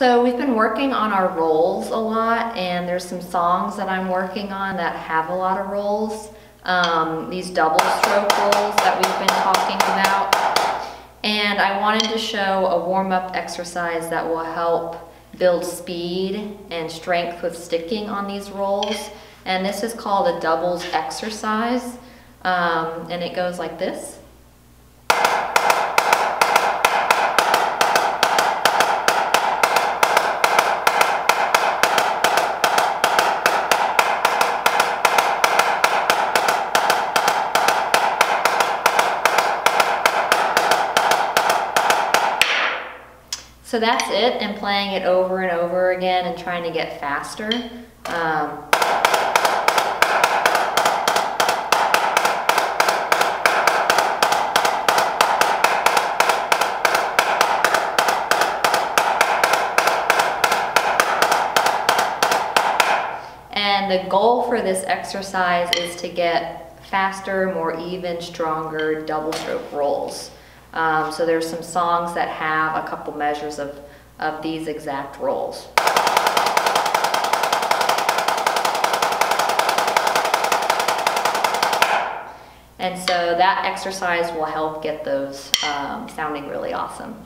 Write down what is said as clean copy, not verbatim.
So we've been working on our rolls a lot, and there's some songs that I'm working on that have a lot of rolls. These double stroke rolls that we've been talking about. And I wanted to show a warm-up exercise that will help build speed and strength with sticking on these rolls. And this is called a doubles exercise. And it goes like this. So that's it, and playing it over and over again and trying to get faster. And the goal for this exercise is to get faster, more even, stronger double stroke rolls. So there's some songs that have a couple measures of these exact rolls. And so that exercise will help get those sounding really awesome.